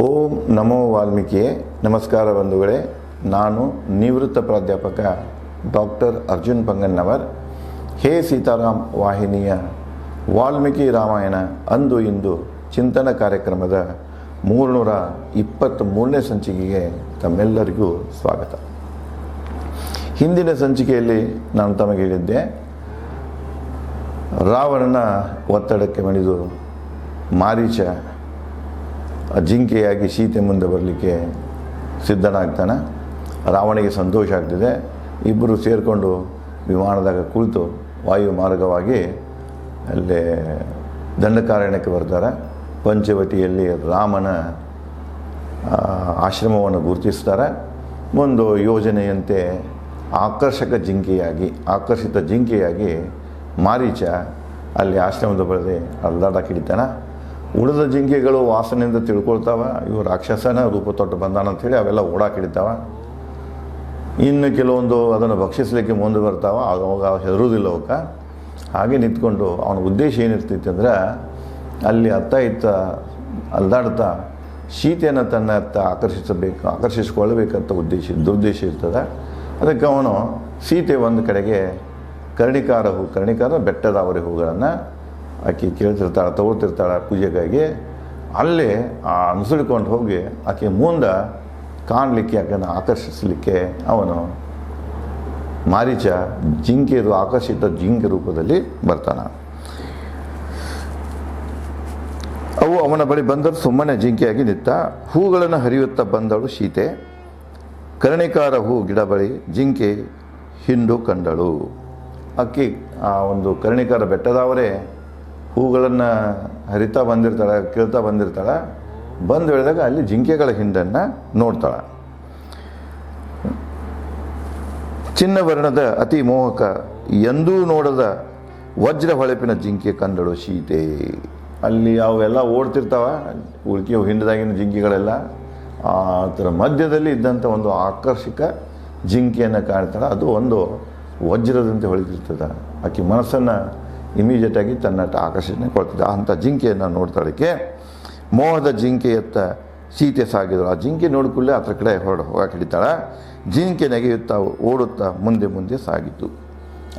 ಓಂ ನಮೋ ವಾಲ್ಮೀಕಿಯೇ. ನಮಸ್ಕಾರ ಬಂಧುಗಳೇ. ನಾನು ನಿವೃತ್ತ ಪ್ರಾಧ್ಯಾಪಕ ಡಾಕ್ಟರ್ ಅರ್ಜುನ್ ಪಂಗನ್ನವರ್. ಹೇ ಸೀತಾರಾಮ್ ವಾಹಿನಿಯ ವಾಲ್ಮೀಕಿ ರಾಮಾಯಣ ಅಂದು ಇಂದು ಚಿಂತನ ಕಾರ್ಯಕ್ರಮದ 323ನೇ ಸಂಚಿಕೆಗೆ ತಮ್ಮೆಲ್ಲರಿಗೂ ಸ್ವಾಗತ. ಹಿಂದಿನ ಸಂಚಿಕೆಯಲ್ಲಿ ನಾನು ತಮಗೆ ಹೇಳಿದ್ದೆ, ರಾವಣನ ಒತ್ತಡಕ್ಕೆ ಮಣಿದು ಮಾರೀಚ ಜಿಂಕೆಯಾಗಿ ಸೀತೆ ಮುಂದೆ ಬರಲಿಕ್ಕೆ ಸಿದ್ಧನಾಗ್ತಾನೆ. ರಾವಣಿಗೆ ಸಂತೋಷ ಆಗ್ತಿದೆ. ಇಬ್ಬರು ಸೇರಿಕೊಂಡು ವಿಮಾನದಾಗ ಕುಳಿತು ವಾಯು ಮಾರ್ಗವಾಗಿ ಅಲ್ಲೇ ದಂಡಕಾರಣ್ಯಕ್ಕೆ ಬರ್ತಾರೆ. ಪಂಚವಟಿಯಲ್ಲಿ ರಾಮನ ಆಶ್ರಮವನ್ನು ಗುರುತಿಸ್ತಾರೆ. ಒಂದು ಯೋಜನೆಯಂತೆ ಆಕರ್ಷಿತ ಜಿಂಕೆಯಾಗಿ ಮಾರೀಚ ಅಲ್ಲಿ ಆಶ್ರಮದ ಬಳಿ ಅಲ್ಲಾಡಕ್ಕೆ ಹಿಡಿತಾನೆ. ಉಳಿದ ಜಿಂಕೆಗಳು ವಾಸನೆಯಿಂದ ತಿಳ್ಕೊಳ್ತಾವ, ಇವು ರಾಕ್ಷಸನ ರೂಪ ತೊಟ್ಟು ಬಂದಾನ ಅಂಥೇಳಿ ಅವೆಲ್ಲ ಓಡಾಕೆ ಹಿಡಿತಾವ. ಇನ್ನು ಕೆಲವೊಂದು ಅದನ್ನು ಭಕ್ಷಿಸಲಿಕ್ಕೆ ಮುಂದೆ ಬರ್ತಾವ, ಅವಾಗ ಹೆದರುವುದಿಲ್ಲ ಅವಕ್ಕೆ. ಹಾಗೆ ನಿಂತ್ಕೊಂಡು ಅವನ ಉದ್ದೇಶ ಏನಿರ್ತೈತೆ ಅಂದ್ರೆ, ಅಲ್ಲಿ ಅತ್ತ ಇತ್ತ ಅಲ್ದಾಡ್ತಾ ಸೀತೆಯನ್ನು ತನ್ನ ಅತ್ತ ಆಕರ್ಷಿಸ್ಕೊಳ್ಬೇಕಂತ ದುರುದ್ದೇಶ ಇರ್ತದೆ. ಅದಕ್ಕೆ ಅವನು ಸೀತೆ ಒಂದು ಕಡೆಗೆ ಕರ್ಣಿಕಾರ ಬೆಟ್ಟದ ಹೂಗಳನ್ನು ಆಕೆ ತಗೊಳ್ತಿರ್ತಾಳೆ ಪೂಜೆಗಾಗಿ. ಅಲ್ಲೇ ಅನುಸರಿಕೊಂಡು ಹೋಗಿ ಆಕೆ ಮುಂದೆ ಕಾಣಲಿಕ್ಕೆ, ಆಕೆಯನ್ನು ಆಕರ್ಷಿಸಲಿಕ್ಕೆ ಅವನು ಮಾರೀಚ ಆಕರ್ಷಿತ ಜಿಂಕೆ ರೂಪದಲ್ಲಿ ಬರ್ತಾನೆ. ಅವು ಅವನ ಬಳಿ ಬಂದರೂ ಸುಮ್ಮನೆ ಜಿಂಕೆಯಾಗಿ ನಿಂತ. ಹೂಗಳನ್ನು ಹರಿಯುತ್ತಾ ಬಂದಳು ಸೀತೆ. ಕರ್ಣಿಕಾರ ಹೂ ಗಿಡ ಬಳಿ ಜಿಂಕೆ ಹಿಂಡು ಕಂಡಳು. ಆಕೆ ಆ ಒಂದು ಕರ್ಣಿಕಾರ ಬೆಟ್ಟದವರೇ ಹೂಗಳನ್ನು ಹರಿತಾ ಬಂದಿರ್ತಾಳೆ, ಕೇಳ್ತಾ ಬಂದಿರ್ತಾಳೆ. ಬಂದು ಹೇಳಿದಾಗ ಅಲ್ಲಿ ಜಿಂಕೆಗಳ ಹಿಂಡನ್ನು ನೋಡ್ತಾಳೆ. ಚಿನ್ನವರ್ಣದ ಅತಿ ಮೋಹಕ ಎಂದೂ ನೋಡದ ವಜ್ರ ಹೊಳಪಿನ ಜಿಂಕೆ ಕಂಡಳು ಸೀತೆ. ಅಲ್ಲಿ ಅವೆಲ್ಲ ಓಡ್ತಿರ್ತಾವ, ಉಳ್ಕಿ ಹಿಂಡದಾಗಿನ ಜಿಂಕೆಗಳೆಲ್ಲ. ಅದರ ಮಧ್ಯದಲ್ಲಿ ಇದ್ದಂಥ ಒಂದು ಆಕರ್ಷಕ ಜಿಂಕೆಯನ್ನು ಕಾಣ್ತಾಳೆ. ಅದು ಒಂದು ವಜ್ರದಂತೆ ಹೊಳಿತಿರ್ತದೆ. ಆಕೆ ಮನಸ್ಸನ್ನು ಇಮಿಡಿಯೇಟಾಗಿ ತನ್ನಟ ಆಕರ್ಷಣೆ ಕೊಡ್ತಿದ್ದ ಅಂಥ ಜಿಂಕೆಯನ್ನು ನೋಡ್ತಾಳಕ್ಕೆ. ಮೋಹದ ಜಿಂಕೆಯತ್ತ ಸೀತೆ ಸಾಗಿದಳು. ಆ ಜಿಂಕೆ ನೋಡ್ಕೊಳ್ಳೆ ಅದರ ಕಡೆ ಹೋಗಕ್ಕೆ ಹಿಡಿತಾಳೆ. ಜಿಂಕೆ ನೆಗೆಯುತ್ತಾ ಓಡುತ್ತಾ ಮುಂದೆ ಸಾಗಿತು.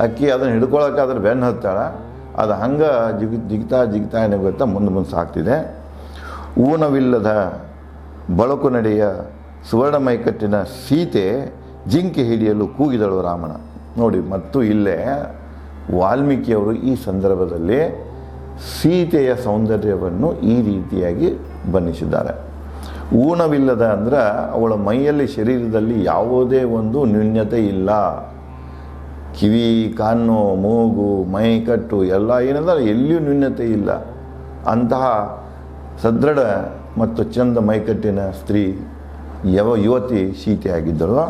ಅಕ್ಕಿ ಅದನ್ನು ಹಿಡ್ಕೊಳ್ಳೋಕೆ ಅದ್ರ ಬೆನ್ನು ಹತ್ತಾಳೆ. ಅದು ಹಂಗೆ ಜಿಗ್ತಾ ನೆಗುತ್ತಾ ಮುಂದೆ ಸಾಗ್ತಿದೆ. ಊನವಿಲ್ಲದ ಬಳಕು ನಡೆಯ ಸುವರ್ಣ ಮೈಕಟ್ಟಿನ ಸೀತೆ ಜಿಂಕೆ ಹಿಡಿಯಲು ಕೂಗಿದಳು ರಾಮನ. ನೋಡಿ, ಮತ್ತು ಇಲ್ಲೇ ವಾಲ್ಮೀಕಿಯವರು ಈ ಸಂದರ್ಭದಲ್ಲಿ ಸೀತೆಯ ಸೌಂದರ್ಯವನ್ನು ಈ ರೀತಿಯಾಗಿ ಬಣ್ಣಿಸಿದ್ದಾರೆ. ಊನವಿಲ್ಲದ ಅಂದ್ರೆ ಅವಳ ಮೈಯಲ್ಲಿ, ಶರೀರದಲ್ಲಿ ಯಾವುದೇ ಒಂದು ನ್ಯೂನ್ಯತೆ ಇಲ್ಲ. ಕಿವಿ, ಕಣ್ಣು, ಮೂಗು, ಮೈಕಟ್ಟು ಎಲ್ಲ ಏನಂದ್ರೆ ಎಲ್ಲಿಯೂ ನ್ಯೂನ್ಯತೆ ಇಲ್ಲ. ಅಂತಹ ಸದೃಢ ಮತ್ತು ಚಂದ ಮೈಕಟ್ಟಿನ ಸ್ತ್ರೀ ಯುವತಿ ಸೀತೆಯಾಗಿದ್ದಳು.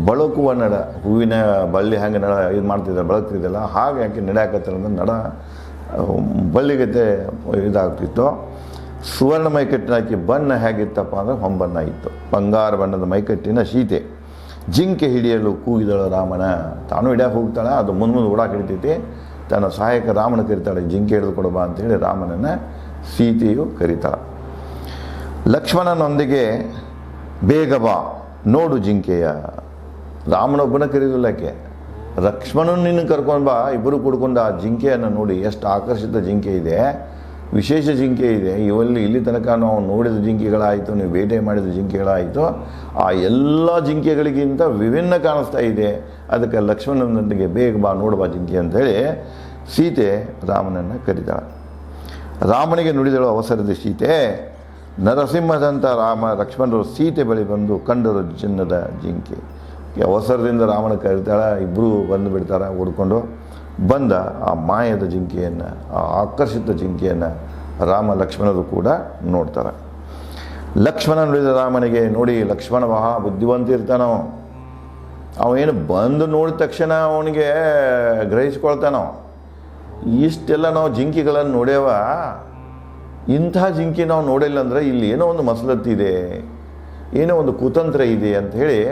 ಬಳಕುವ ನಡ, ಹೂವಿನ ಬಳ್ಳಿ ಹಾಗೆ ಇದು ಮಾಡ್ತಿದ್ದಾರೆ, ಬಳಕ್ತಿದ್ದಲ್ಲ ಹಾಗೆ ಆಕೆ ನಡೆಯಾಕತ್ತಂದ್ರೆ ಬಳ್ಳಿಗತೆ ಇದಾಗ್ತಿತ್ತು. ಸುವರ್ಣ ಮೈಕಟ್ಟಿನ ಆಕೆ ಬಣ್ಣ ಹೇಗಿತ್ತಪ್ಪ ಅಂದ್ರೆ ಹೊಂಬಣ್ಣ ಇತ್ತು. ಬಂಗಾರ ಬಣ್ಣದ ಮೈಕಟ್ಟಿನ ಸೀತೆ ಜಿಂಕೆ ಹಿಡಿಯಲು ಕೂಗಿದಳು ರಾಮನ. ತಾನು ಹಿಡಿಯಕ್ಕೆ ಹೋಗ್ತಾಳೆ, ಅದು ಮುಂದೆ ಓಡಾಕೆ ಹಿಡಿತೈತಿ. ತನ್ನ ಸಹಾಯಕ ರಾಮನ ಕರಿತಾಳೆ, ಜಿಂಕೆ ಹಿಡಿದುಕೊಡು ಬಾ ಅಂತೇಳಿ ರಾಮನನ್ನು ಸೀತೆಯು ಕರೀತಾಳೆ. ಲಕ್ಷ್ಮಣನೊಂದಿಗೆ ಬೇಗ ಬಾ ನೋಡು ಜಿಂಕೆಯ. ರಾಮನೊಬ್ಬನ ಕರೀದಿಲ್ಲ ಆಕೆ, ಲಕ್ಷ್ಮಣನ ನಿನ್ನ ಕರ್ಕೊಂಡು ಬಾ. ಇಬ್ಬರು ಕುಡ್ಕೊಂಡು ಆ ಜಿಂಕೆಯನ್ನು ನೋಡಿ, ಎಷ್ಟು ಆಕರ್ಷಿತ ಜಿಂಕೆ ಇದೆ, ವಿಶೇಷ ಜಿಂಕೆ ಇದೆ. ಇಲ್ಲಿ ತನಕ ನಾವು ನೋಡಿದ ಜಿಂಕೆಗಳಾಯಿತು, ನೀವು ಬೇಟೆ ಮಾಡಿದ ಜಿಂಕೆಗಳಾಯಿತು, ಆ ಎಲ್ಲ ಜಿಂಕೆಗಳಿಗಿಂತ ವಿಭಿನ್ನ ಕಾಣಿಸ್ತಾ ಇದೆ. ಅದಕ್ಕೆ ಲಕ್ಷ್ಮಣನೊಂದಿಗೆ ಬೇಗ ಬಾ ನೋಡುವ ಜಿಂಕೆ ಅಂಥೇಳಿ ಸೀತೆ ರಾಮನನ್ನು ಕರೀತಾಳೆ. ರಾಮನಿಗೆ ನುಡಿದಳು ಅವಸರದ ಸೀತೆ. ನರಸಿಂಹದಂಥ ಲಕ್ಷ್ಮಣರು ಸೀತೆ ಬಳಿ ಬಂದು ಕಂಡರು ಚಿನ್ನದ ಜಿಂಕೆ. ಅವಸರದಿಂದ ರಾಮನ ಕರೀತಾಳೆ. ಇಬ್ಬರು ಬಂದು ಬಿಡ್ತಾರೆ ಓಡ್ಕೊಂಡು. ಬಂದ ಆ ಮಾಯದ ಜಿಂಕೆಯನ್ನು, ಆ ಆಕರ್ಷಿತ ಜಿಂಕೆಯನ್ನು ಲಕ್ಷ್ಮಣರು ಕೂಡ ನೋಡ್ತಾರೆ. ಲಕ್ಷ್ಮಣ ನುಡಿದ ರಾಮನಿಗೆ, ನೋಡಿ ಲಕ್ಷ್ಮಣ ಮಹಾ ಬುದ್ಧಿವಂತ ಇರ್ತಾನೋ. ಅವೇನು ಬಂದು ನೋಡಿದ ತಕ್ಷಣ ಅವನಿಗೆ ಗ್ರಹಿಸ್ಕೊಳ್ತಾನೋ. ಇಷ್ಟೆಲ್ಲ ನಾವು ಜಿಂಕೆಗಳನ್ನು ನೋಡ್ಯಾವ, ಇಂಥ ಜಿಂಕೆ ನಾವು ನೋಡಿಲ್ಲ ಅಂದರೆ ಇಲ್ಲಿ ಏನೋ ಒಂದು ಮಸಲತ್ತಿದೆ, ಏನೋ ಒಂದು ಕುತಂತ್ರ ಇದೆ ಅಂಥೇಳಿ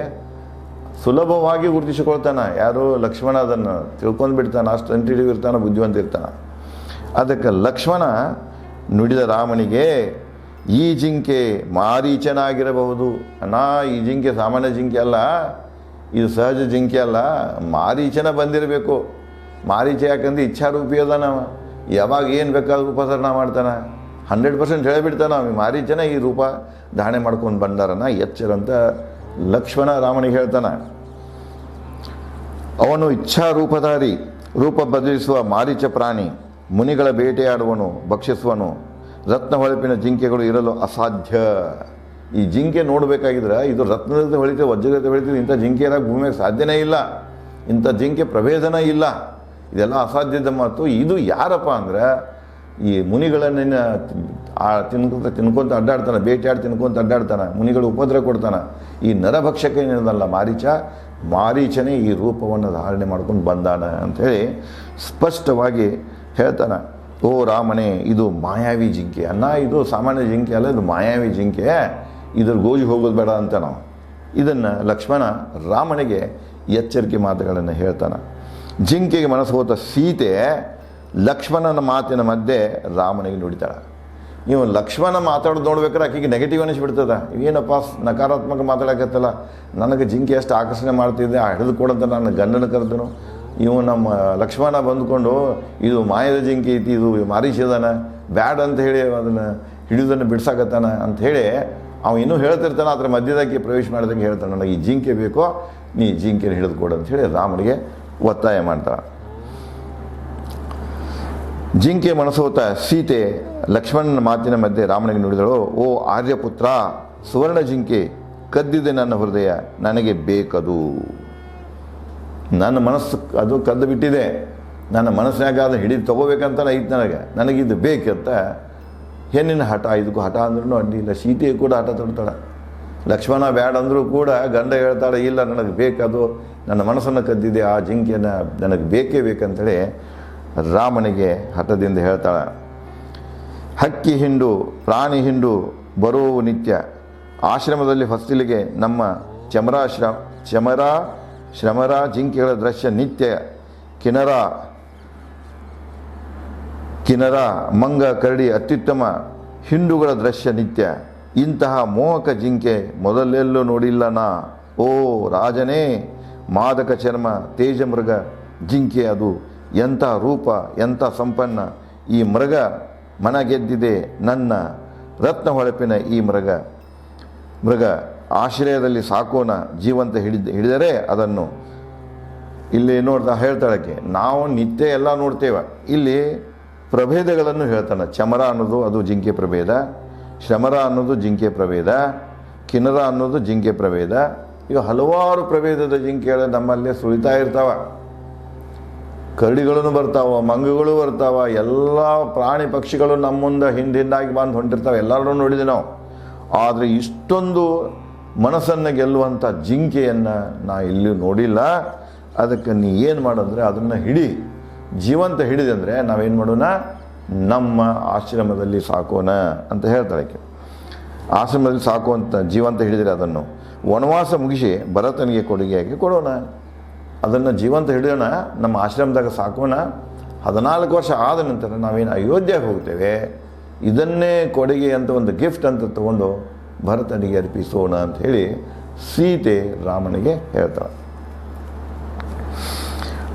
ಸುಲಭವಾಗಿ ಗುರುತಿಸಿಕೊಳ್ತಾನೆ. ಯಾರು ಲಕ್ಷ್ಮಣ ಅದನ್ನು ತಿಳ್ಕೊಂಡು ಬಿಡ್ತಾನೆ, ಅಷ್ಟು ಅಂಟಿಡಿವಿರ್ತಾನೆ, ಬುದ್ಧಿವಂತ ಇರ್ತಾನೆ. ಅದಕ್ಕೆ ಲಕ್ಷ್ಮಣ ನುಡಿದ ರಾಮನಿಗೆ, ಈ ಜಿಂಕೆ ಮಾರೀಚನಾಗಿರಬಹುದು. ಅಣ್ಣ, ಈ ಜಿಂಕೆ ಸಾಮಾನ್ಯ ಜಿಂಕೆ ಅಲ್ಲ, ಇದು ಸಹಜ ಜಿಂಕೆ ಅಲ್ಲ, ಮಾರೀಚನ ಬಂದಿರಬೇಕು. ಮಾರೀಚ ಯಾಕಂದ್ರೆ ಇಚ್ಛಾರೂಪಿ ಅದ. ನಾವು ಯಾವಾಗ ಏನು ಬೇಕಾದ್ರೂ ಉಪಸರಣ ಮಾಡ್ತಾನೆ, 100% ಹೇಳಿಬಿಡ್ತಾನೆ. ನಾವು ಮಾರೀಚನ ಈ ರೂಪ ಧಾರಣೆ ಮಾಡ್ಕೊಂಡು ಬಂದಾರನ ಎಚ್ಚರಂತ ಲಕ್ಷ್ಮಣ ರಾಮನಿಗೆ ಹೇಳ್ತಾನೆ. ಅವನು ಇಚ್ಛಾರೂಪಧಾರಿ, ರೂಪ ಬದಲಿಸುವ ಮಾರೀಚ ಪ್ರಾಣಿ, ಮುನಿಗಳ ಬೇಟೆಯಾಡುವನು, ಭಕ್ಷಿಸುವನು. ರತ್ನ ಹೊಳಪಿನ ಜಿಂಕೆಗಳು ಇರಲು ಅಸಾಧ್ಯ. ಈ ಜಿಂಕೆ ನೋಡಬೇಕಾಗಿದ್ರೆ ಇದು ರತ್ನದ ಹೊಳಿತೆ, ವಜ್ರದ ಹೊಳಿತೆ, ಇಂಥ ಜಿಂಕೆ ಇರೋಕೆ ಭೂಮಿಗೆ ಸಾಧ್ಯನೇ ಇಲ್ಲ. ಇಂಥ ಜಿಂಕೆ ಪ್ರಭೇದನ ಇಲ್ಲ. ಇದೆಲ್ಲ ಅಸಾಧ್ಯದ ಮಾತು. ಇದು ಯಾರಪ್ಪ ಅಂದ್ರೆ ಈ ಮುನಿಗಳನ್ನ ತಿನ್ಕೊಂತ ಅಡ್ಡಾಡ್ತಾನೆ, ಬೇಟೆಯಾಡಿ ತಿನ್ಕೊಂತ ಅಡ್ಡಾಡ್ತಾನೆ, ಮುನಿಗಳು ಉಪದ್ರ ಕೊಡ್ತಾನೆ. ಈ ನರಭಕ್ಷಕ ಏನಿದಲ್ಲ ಮಾರೀಚನೇ ಈ ರೂಪವನ್ನು ಧಾರಣೆ ಮಾಡ್ಕೊಂಡು ಬಂದಾನ ಅಂಥೇಳಿ ಸ್ಪಷ್ಟವಾಗಿ ಹೇಳ್ತಾನೆ. ಓ ರಾಮನೇ, ಇದು ಮಾಯಾವಿ ಜಿಂಕೆ ಅನ್ನ, ಇದು ಸಾಮಾನ್ಯ ಜಿಂಕೆ ಅಲ್ಲ, ಇದು ಮಾಯಾವಿ ಜಿಂಕೆ, ಇದ್ರ ಗೋಜಿ ಹೋಗೋದು ಬೇಡ ಅಂತ ನಾವು. ಇದನ್ನು ಲಕ್ಷ್ಮಣ ರಾಮನಿಗೆ ಎಚ್ಚರಿಕೆ ಮಾತುಗಳನ್ನು ಹೇಳ್ತಾನೆ. ಜಿಂಕೆಗೆ ಮನಸ್ಸು ಹೋದ ಸೀತೆ ಲಕ್ಷ್ಮಣನ ಮಾತಿನ ಮಧ್ಯೆ ರಾಮನಿಗೆ ನುಡಿತಾಳೆ. ನೀವು ಲಕ್ಷ್ಮಣ ಮಾತಾಡೋದು ನೋಡ್ಬೇಕಾದ್ರೆ ಆಕೆಗೆ ನೆಗೆಟಿವ್ ಅನಿಸ್ಬಿಡ್ತದ. ಏನಪ್ಪ ನಕಾರಾತ್ಮಕ ಮಾತಾಡಕತ್ತಲ್ಲ, ನನಗೆ ಜಿಂಕೆ ಎಷ್ಟು ಆಕರ್ಷಣೆ ಮಾಡ್ತಿದ್ದೆ, ಹಿಡಿದು ಕೊಡಂತ ನಾನು ಗಂಡನ ಕರೆದನು. ಇವು ನಮ್ಮ ಲಕ್ಷ್ಮಣ ಬಂದುಕೊಂಡು ಇದು ಮಾಯದ ಜಿಂಕೆ ಐತಿ, ಇದು ಮಾರೀಚದಾನ, ಬ್ಯಾಡ್ ಅಂತ ಹೇಳಿ ಅದನ್ನು ಹಿಡಿಯೋದನ್ನು ಬಿಡ್ಸಾಕತ್ತಾನ ಅಂಥೇಳಿ ಅವ ಇನ್ನೂ ಹೇಳ್ತಿರ್ತಾನೆ. ಅದರ ಮಧ್ಯದಾಗಿ ಪ್ರವೇಶ ಮಾಡಿದಂಗೆ ಹೇಳ್ತಾನೆ, ನನಗೆ ಈ ಜಿಂಕೆ ಬೇಕೋ, ನೀ ಜಿಂಕೆನ ಹಿಡಿದು ಕೊಡು ಅಂಥೇಳಿ ರಾಮನಿಗೆ ಒತ್ತಾಯ ಮಾಡ್ತಾಳೆ. ಜಿಂಕೆ ಮನಸೋತ ಸೀತೆ ಲಕ್ಷ್ಮಣನ ಮಾತಿನ ಮಧ್ಯೆ ರಾಮನಿಗೆ ನುಡಿದಳು. ಓ ಆರ್ಯಪುತ್ರ, ಸುವರ್ಣ ಜಿಂಕೆ ಕದ್ದಿದೆ ನನ್ನ ಹೃದಯ, ನನಗೆ ಬೇಕದು. ನನ್ನ ಮನಸ್ಸು ಅದು ಕದ್ದು ಬಿಟ್ಟಿದೆ, ನನ್ನ ಮನಸ್ಸಿನಾಗ ಅದು ಹಿಡಿದು ತೊಗೋಬೇಕಂತ ಐತೆ, ನನಗಿದು ಬೇಕಂತ ಹೆಣ್ಣಿನ ಹಠ. ಇದಕ್ಕೂ ಹಠ ಅಂದ್ರೂ ಅಡ್ಡಿಲ್ಲ. ಸೀತೆ ಕೂಡ ಹಠ ತೊಡ್ತಾಳೆ. ಲಕ್ಷ್ಮಣ ಬ್ಯಾಡ ಅಂದರೂ ಕೂಡ ಗಂಡ ಹೇಳ್ತಾಳೆ, ಇಲ್ಲ ನನಗೆ ಬೇಕದು, ನನ್ನ ಮನಸ್ಸನ್ನು ಕದ್ದಿದೆ, ಆ ಜಿಂಕೆನ ನನಗೆ ಬೇಕೇ ಬೇಕಂತೇಳಿ ರಾಮನಿಗೆ ಹಠದಿಂದ ಹೇಳ್ತಾಳೆ. ಹಕ್ಕಿ ಹಿಂಡು ಪ್ರಾಣಿ ಹಿಂಡು ಬರುವವು ನಿತ್ಯ, ಆಶ್ರಮದಲ್ಲಿ ಹೊಸ್ತಿಲಿಗೆ ನಮ್ಮ ಶ್ರಮರ ಜಿಂಕೆಗಳ ದೃಶ್ಯ ನಿತ್ಯ, ಕಿನರ ಮಂಗ ಕರಡಿ ಅತ್ಯುತ್ತಮ ಹಿಂಡುಗಳ ದೃಶ್ಯ ನಿತ್ಯ. ಇಂತಹ ಮೋಹಕ ಜಿಂಕೆ ಮೊದಲೆಲ್ಲೂ ನೋಡಿಲ್ಲ ನಾ. ಓ ರಾಜನೇ, ಮಾದಕ ಚರ್ಮ ತೇಜ ಮೃಗ ಜಿಂಕೆ ಅದು, ಎಂಥ ರೂಪ, ಎಂಥ ಸಂಪನ್ನ. ಈ ಮೃಗ ಮನ ಗೆದ್ದಿದೆ ನನ್ನ, ರತ್ನ ಹೊಳಪಿನ ಈ ಮೃಗ ಆಶ್ರಯದಲ್ಲಿ ಸಾಕೋಣ, ಜೀವಂತ ಹಿಡಿದರೆ ಅದನ್ನು. ಇಲ್ಲಿ ಹೇಳ್ತಾಳಕ್ಕೆ, ನಾವು ನಿತ್ಯ ಎಲ್ಲ ನೋಡ್ತೇವೆ, ಇಲ್ಲಿ ಪ್ರಭೇದಗಳನ್ನು ಹೇಳ್ತಾನೆ. ಚಮರ ಅನ್ನೋದು ಅದು ಜಿಂಕೆ ಪ್ರಭೇದ, ಶ್ರಮರ ಅನ್ನೋದು ಜಿಂಕೆ ಪ್ರಭೇದ, ಕಿನ್ನರ ಅನ್ನೋದು ಜಿಂಕೆ ಪ್ರಭೇದ. ಈಗ ಹಲವಾರು ಪ್ರಭೇದದ ಜಿಂಕೆಗಳು ನಮ್ಮಲ್ಲೇ ಸುಳಿತಾ ಇರ್ತಾವ. ಕರಡಿಗಳೂ ಬರ್ತಾವ, ಮಂಗಗಳು ಬರ್ತಾವ, ಎಲ್ಲ ಪ್ರಾಣಿ ಪಕ್ಷಿಗಳು ನಮ್ಮ ಮುಂದೆ ಹಿಂದಾಗಿ ಬಂದು ಹೊಂಟಿರ್ತಾವೆ, ಎಲ್ಲರೂ ನೋಡಿದೆ ನಾವು. ಆದರೆ ಇಷ್ಟೊಂದು ಮನಸ್ಸನ್ನು ಗೆಲ್ಲುವಂಥ ಜಿಂಕೆಯನ್ನು ನಾ ಎಲ್ಲಿಯೂ ನೋಡಿಲ್ಲ. ಅದಕ್ಕೆ ನೀ ಏನು ಮಾಡಂದರೆ ಅದನ್ನು ಜೀವಂತ ಹಿಡಿದಂದರೆ ನಾವೇನು ಮಾಡೋಣ, ನಮ್ಮ ಆಶ್ರಮದಲ್ಲಿ ಸಾಕೋಣ ಅಂತ ಹೇಳ್ತಾಳೆ. ಆಶ್ರಮದಲ್ಲಿ ಸಾಕುವಂಥ ಜೀವಂತ ಹಿಡಿದರೆ ಅದನ್ನು ವನವಾಸ ಮುಗಿಸಿ ಭರತನಿಗೆ ಕೊಡುಗೆಯಾಗಿ ಕೊಡೋಣ. ಅದನ್ನು ಜೀವಂತ ಹಿಡಿಯೋಣ, ನಮ್ಮ ಆಶ್ರಮದಾಗ ಸಾಕೋಣ. 14 ವರ್ಷ ಆದ ನಂತರ ನಾವೇನು ಅಯೋಧ್ಯೆಗೆ ಹೋಗ್ತೇವೆ, ಇದನ್ನೇ ಕೊಡುಗೆ ಅಂತ ಒಂದು ಗಿಫ್ಟ್ ಅಂತ ತಗೊಂಡು ಭರತನಿಗೆ ಅರ್ಪಿಸೋಣ ಅಂತ ಹೇಳಿ ಸೀತೆ ರಾಮನಿಗೆ ಹೇಳ್ತಾಳೆ.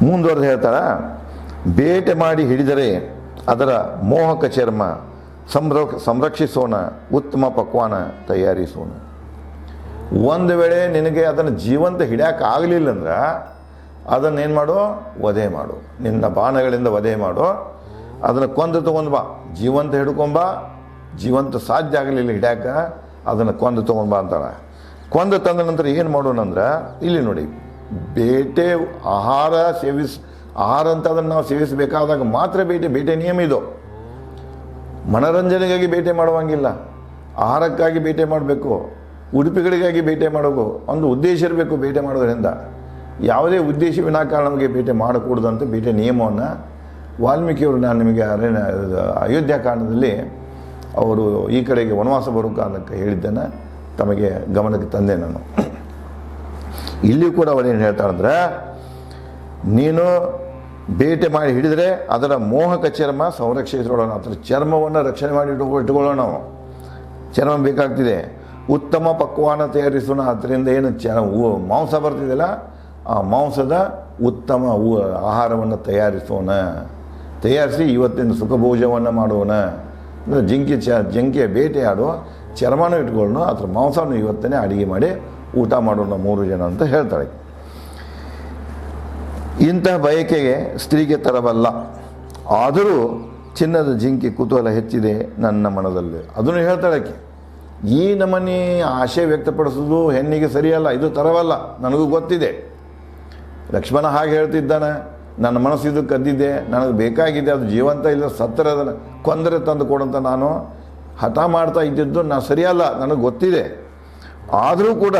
ಮುಂದುವರೆದು ಹೇಳ್ತಾಳ, ಬೇಟೆ ಮಾಡಿ ಹಿಡಿದರೆ ಅದರ ಮೋಹಕ ಚರ್ಮ ಸಂರಕ್ಷಿಸೋಣ, ಉತ್ತಮ ಪಕ್ವಾನ ತಯಾರಿಸೋಣ. ಒಂದು ವೇಳೆ ನಿನಗೆ ಅದನ್ನು ಜೀವಂತ ಹಿಡಿಯೋಕ್ಕಾಗಲಿಲ್ಲ ಅಂದ್ರೆ ಅದನ್ನೇನು ಮಾಡು, ವಧೆ ಮಾಡು, ನಿನ್ನ ಬಾಣಗಳಿಂದ ವಧೆ ಮಾಡು. ಅದನ್ನು ಕೊಂದು ತೊಗೊಂಡು ಬಾ, ಜೀವಂತ ಹಿಡ್ಕೊಂಬ. ಜೀವಂತ ಸಾಧ್ಯ ಆಗಲಿಲ್ಲ ಹಿಡ್ಯಾಕ, ಅದನ್ನು ಕೊಂದು ತೊಗೊಂಬ ಅಂತಾಳೆ. ಕೊಂದು ತಂದ ನಂತರ ಏನು ಮಾಡೋಣ ಅಂದ್ರೆ, ಇಲ್ಲಿ ನೋಡಿ, ಬೇಟೆ ಆಹಾರ ಅಂತ ಅದನ್ನು ನಾವು ಸೇವಿಸಬೇಕಾದಾಗ ಮಾತ್ರ ಬೇಟೆ ನಿಯಮ ಇದು. ಮನರಂಜನೆಗಾಗಿ ಬೇಟೆ ಮಾಡುವಂಗಿಲ್ಲ, ಆಹಾರಕ್ಕಾಗಿ ಬೇಟೆ ಮಾಡಬೇಕು, ಉಡುಪಿಗಳಿಗಾಗಿ ಬೇಟೆ ಮಾಡಬೇಕು. ಒಂದು ಉದ್ದೇಶ ಇರಬೇಕು ಬೇಟೆ ಮಾಡೋದ್ರಿಂದ. ಯಾವುದೇ ಉದ್ದೇಶ ವಿನಾಕಾರಣವಾಗಿ ಬೇಟೆ ಮಾಡಕೂಡದು ಅಂತ ಬೇಟೆ ನಿಯಮವನ್ನು ವಾಲ್ಮೀಕಿಯವರು, ನಾನು ನಿಮಗೆ ಅಯೋಧ್ಯಾಕಾಂಡದಲ್ಲಿ ಅವರು ಈ ಕಡೆಗೆ ವನವಾಸ ಬರೋ ಕಾರಣಕ್ಕೆ ಹೇಳಿದ್ದನ್ನು ತಮಗೆ ಗಮನಕ್ಕೆ ತಂದೆ ನಾನು. ಇಲ್ಲಿಯೂ ಕೂಡ ಅವರೇನು ಹೇಳ್ತಾರಂದ್ರೆ, ನೀನು ಬೇಟೆ ಮಾಡಿ ಹಿಡಿದರೆ ಅದರ ಮೋಹಕ ಚರ್ಮ ಸಂರಕ್ಷಿಸಿಕೊಳ್ಳೋಣ, ಅದರ ಚರ್ಮವನ್ನು ರಕ್ಷಣೆ ಮಾಡಿ ಇಟ್ಕೊಳ್ಳೋಣ ನಾವು. ಚರ್ಮ ಬೇಕಾಗ್ತಿದೆ. ಉತ್ತಮ ಪಕ್ವಾನ ತಯಾರಿಸೋಣ. ಅದರಿಂದ ಏನು ಮಾಂಸ ಬರ್ತಿದೆಯಲ್ಲ, ಆ ಮಾಂಸದ ಉತ್ತಮ ಆಹಾರವನ್ನು ತಯಾರಿಸಿ ಇವತ್ತಿನ ಸುಖಭೋಜವನ್ನು ಮಾಡೋಣ. ಅಂದರೆ ಜಿಂಕೆ ಬೇಟೆಯಾಡುವ ಚರ್ಮನೂ ಇಟ್ಕೊಳ್ಳೋಣ, ಅದ್ರ ಮಾಂಸವನ್ನು ಇವತ್ತೇ ಅಡುಗೆ ಮಾಡಿ ಊಟ ಮಾಡೋಣ 3 ಜನ ಅಂತ ಹೇಳ್ತಾಳೆ. ಇಂತಹ ಬಯಕೆಗೆ ಸ್ತ್ರೀಗೆ ತರಬಲ್ಲ, ಆದರೂ ಚಿನ್ನದ ಜಿಂಕೆ ಕುತೂಹಲ ಹೆಚ್ಚಿದೆ ನನ್ನ ಮನದಲ್ಲಿ. ಅದನ್ನು ಹೇಳ್ತಾಳೆ ಆಕೆ. ಈ ನಮನೆ ಆಶೆ ವ್ಯಕ್ತಪಡಿಸೋದು ಹೆಣ್ಣಿಗೆ ಸರಿಯಲ್ಲ, ಇದು ತರವಲ್ಲ, ನನಗೂ ಗೊತ್ತಿದೆ. ಲಕ್ಷ್ಮಣ ಹಾಗೆ ಹೇಳ್ತಿದ್ದಾನೆ, ನನ್ನ ಮನಸ್ಸು ಇದು ಕದ್ದಿದೆ, ನನಗೆ ಬೇಕಾಗಿದೆ, ಅದು ಜೀವಂತ ಇಲ್ಲ ಸತ್ತರ ಅದನ್ನು ಕೊಂದರೆ ತಂದು ಕೊಡಂತ ನಾನು ಹಠ ಮಾಡ್ತಾ ಇದ್ದಿದ್ದು ಸರಿಯಲ್ಲ, ನನಗೆ ಗೊತ್ತಿದೆ. ಆದರೂ ಕೂಡ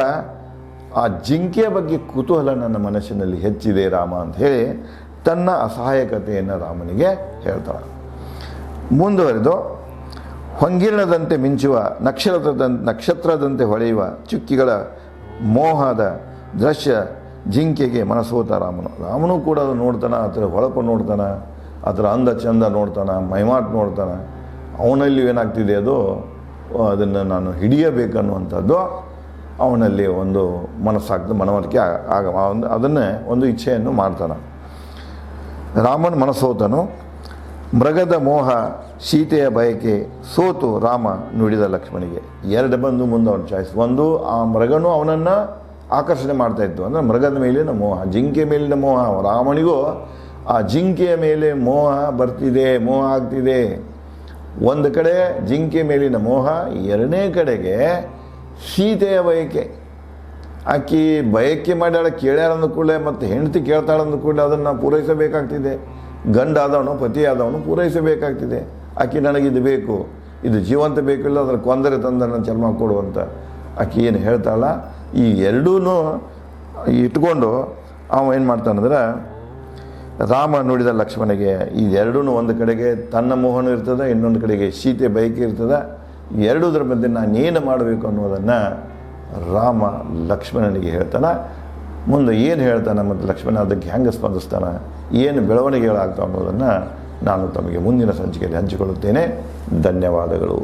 ಆ ಜಿಂಕೆಯ ಬಗ್ಗೆ ಕುತೂಹಲ ನನ್ನ ಮನಸ್ಸಿನಲ್ಲಿ ಹೆಚ್ಚಿದೆ ರಾಮ ಅಂತ ಹೇಳಿ ತನ್ನ ಅಸಹಾಯಕತೆಯನ್ನು ರಾಮನಿಗೆ ಹೇಳ್ತಾಳೆ. ಮುಂದುವರೆದು, ಹೊಂಗಿರಣದಂತೆ ಮಿಂಚುವ ನಕ್ಷತ್ರದಂತೆ ಹೊಳೆಯುವ ಚುಕ್ಕಿಗಳ ಮೋಹದ ದೃಶ್ಯ ಜಿಂಕೆಗೆ ಮನಸೋತ ರಾಮನು ಕೂಡ ಅದು ನೋಡ್ತಾನೆ, ಅದರ ಹೊಳಪು ನೋಡ್ತಾನೆ, ಅದರ ಅಂದ ಚಂದ ನೋಡ್ತಾನೆ, ಮೈಮಾಟ್ ನೋಡ್ತಾನೆ. ಅವನಲ್ಲಿ ಏನಾಗ್ತಿದೆ ಅದನ್ನು ನಾನು ಹಿಡಿಯಬೇಕನ್ನುವಂಥದ್ದು ಅವನಲ್ಲಿ ಒಂದು ಮನವರಿಕೆ ಅದನ್ನೇ ಒಂದು ಇಚ್ಛೆಯನ್ನು ಮಾಡ್ತಾನೆ. ರಾಮನ ಮನಸೋತನು. ಮೃಗದ ಮೋಹ ಸೀತೆಯ ಬಯಕೆ ಸೋತು ರಾಮ ನುಡಿದ ಲಕ್ಷ್ಮಣಿಗೆ. 2 ಬಂದು ಮುಂದೆ ಅವನ ಚಾಯ್ಸ್. ಒಂದು, ಆ ಮೃಗನೂ ಅವನನ್ನು ಆಕರ್ಷಣೆ ಮಾಡ್ತಾ ಇತ್ತು, ಅಂದರೆ ಮೃಗದ ಮೇಲಿನ ಮೋಹ, ಜಿಂಕೆ ಮೇಲಿನ ಮೋಹ. ರಾಮನಿಗೂ ಆ ಜಿಂಕೆಯ ಮೇಲೆ ಮೋಹ ಬರ್ತಿದೆ, ಮೋಹ ಆಗ್ತಿದೆ. ಒಂದು ಕಡೆ ಜಿಂಕೆ ಮೇಲಿನ ಮೋಹ, ಎರಡನೇ ಕಡೆಗೆ ಸೀತೆಯ ಬಯಕೆ. ಆಕಿ ಬಯಕೆ ಮಾಡ್ಯಾಳ, ಕೇಳ್ಯಾರಂದ ಕೂಡಲೇ ಮತ್ತು ಹೆಂಡತಿ ಕೇಳ್ತಾಳಂದ ಕೂಡಲೇ ಅದನ್ನು ಪೂರೈಸಬೇಕಾಗ್ತಿದೆ. ಗಂಡ ಆದವನು, ಪತಿ ಆದವನು ಪೂರೈಸಬೇಕಾಗ್ತಿದೆ. ಆಕೆ ನನಗಿದು ಬೇಕು, ಇದು ಜೀವಂತ ಬೇಕಿಲ್ಲ, ಅದನ್ನು ಕೊಂದರೆ ತಂದನ್ನು ಚರ್ಮ ಕೊಡುವಂತ ಆಕೆ ಏನು ಹೇಳ್ತಾಳ, ಈ ಎರಡೂ ಇಟ್ಕೊಂಡು ಅವ ಏನು ಮಾಡ್ತಾನಂದ್ರೆ, ರಾಮ ನುಡಿದ ಲಕ್ಷ್ಮಣಿಗೆ ಈ ಎರಡೂ ಒಂದು ಕಡೆಗೆ ತನ್ನ ಮೋಹನ ಇರ್ತದೆ, ಇನ್ನೊಂದು ಕಡೆಗೆ ಸೀತೆ ಬಯಕೆ ಇರ್ತದೆ. ಎರಡೂದ್ರ ಮಧ್ಯೆ ನಾನೇನು ಮಾಡಬೇಕು ಅನ್ನೋದನ್ನು ರಾಮ ಲಕ್ಷ್ಮಣನಿಗೆ ಹೇಳ್ತಾನೆ. ಮುಂದೆ ಏನು ಹೇಳ್ತಾನೆ ಮತ್ತು ಲಕ್ಷ್ಮಣ ಅದಕ್ಕೆ ಹೆಂಗೆ ಸ್ಪಂದಿಸ್ತಾನೆ, ಏನು ಬೆಳವಣಿಗೆಗಳಾಗ್ತಾವೆ ಅನ್ನೋದನ್ನು ನಾನು ತಮಗೆ ಮುಂದಿನ ಸಂಚಿಕೆಯಲ್ಲಿ ಹಂಚಿಕೊಳ್ಳುತ್ತೇನೆ. ಧನ್ಯವಾದಗಳು.